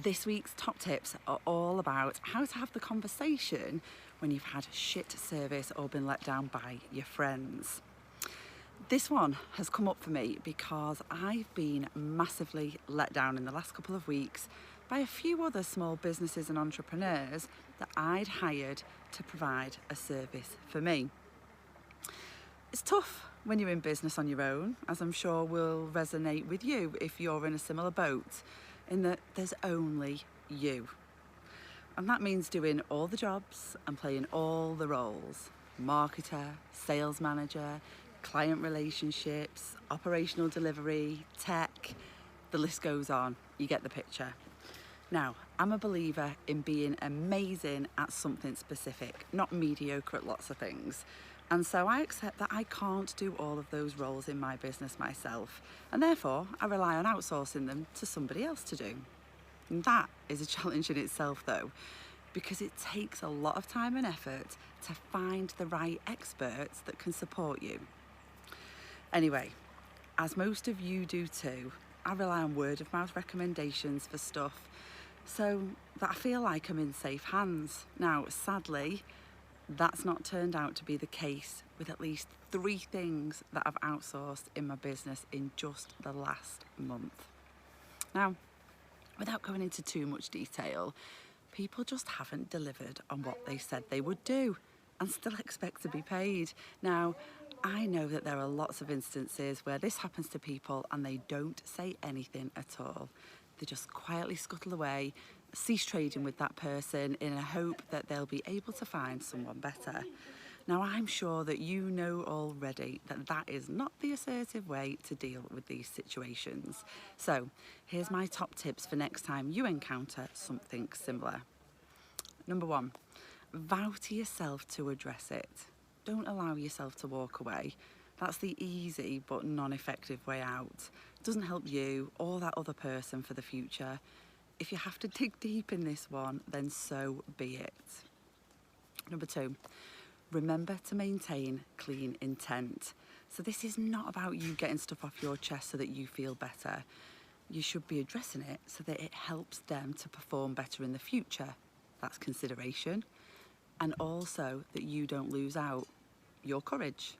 This week's top tips are all about how to have the conversation when you've had shit service or been let down by your friends. This one has come up for me because I've been massively let down in the last couple of weeks by a few other small businesses and entrepreneurs that I'd hired to provide a service for me. It's tough when you're in business on your own, as I'm sure will resonate with you if you're in a similar boat, in that there's only you. And that means doing all the jobs and playing all the roles: marketer, sales manager, client relationships, operational delivery, tech, the list goes on. You get the picture. Now, I'm a believer in being amazing at something specific, not mediocre at lots of things. And so I accept that I can't do all of those roles in my business myself, and therefore I rely on outsourcing them to somebody else to do. And that is a challenge in itself though, because it takes a lot of time and effort to find the right experts that can support you. Anyway, as most of you do too, I rely on word of mouth recommendations for stuff so that I feel like I'm in safe hands. Now, sadly, that's not turned out to be the case with at least 3 things that I've outsourced in my business in just the last month. Now, without going into too much detail, people just haven't delivered on what they said they would do and still expect to be paid. Now, I know that there are lots of instances where this happens to people and they don't say anything at all. They just quietly scuttle away, cease trading with that person in a hope that they'll be able to find someone better. Now, I'm sure that you know already that that is not the assertive way to deal with these situations. So here's my top tips for next time you encounter something similar. Number 1, vow to yourself to address it. Don't allow yourself to walk away. That's the easy but non-effective way out. It doesn't help you or that other person for the future. If you have to dig deep in this one, then so be it. Number 2, remember to maintain clean intent. So this is not about you getting stuff off your chest so that you feel better. You should be addressing it so that it helps them to perform better in the future. That's consideration. And also that you don't lose out your courage.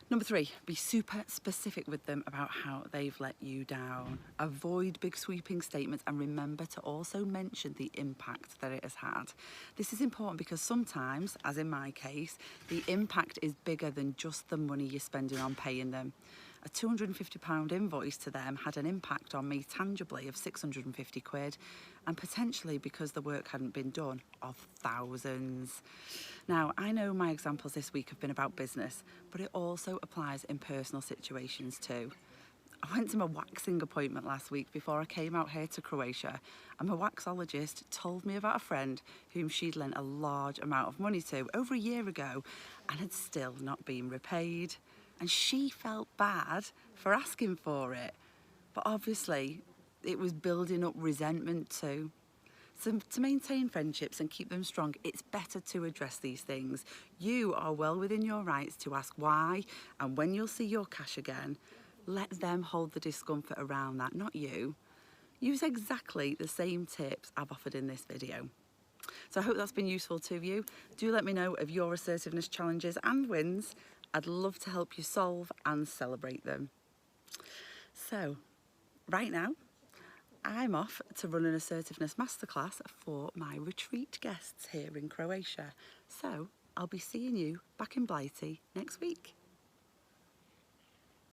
Number 3, be super specific with them about how they've let you down. Avoid big sweeping statements and remember to also mention the impact that it has had. This is important because sometimes, as in my case, the impact is bigger than just the money you're spending on paying them. A £250 invoice to them had an impact on me tangibly of 650 quid, and potentially, because the work hadn't been done, of thousands. Now, I know my examples this week have been about business, but it also applies in personal situations too. I went to my waxing appointment last week before I came out here to Croatia, and my waxologist told me about a friend whom she'd lent a large amount of money to over a year ago and had still not been repaid. And she felt bad for asking for it, but obviously it was building up resentment too. So to maintain friendships and keep them strong, it's better to address these things. You are well within your rights to ask why, and when you'll see your cash again, let them hold the discomfort around that, not you. Use exactly the same tips I've offered in this video. So I hope that's been useful to you. Do let me know of your assertiveness challenges and wins. I'd love to help you solve and celebrate them. So, right now, I'm off to run an assertiveness masterclass for my retreat guests here in Croatia. So, I'll be seeing you back in Blighty next week.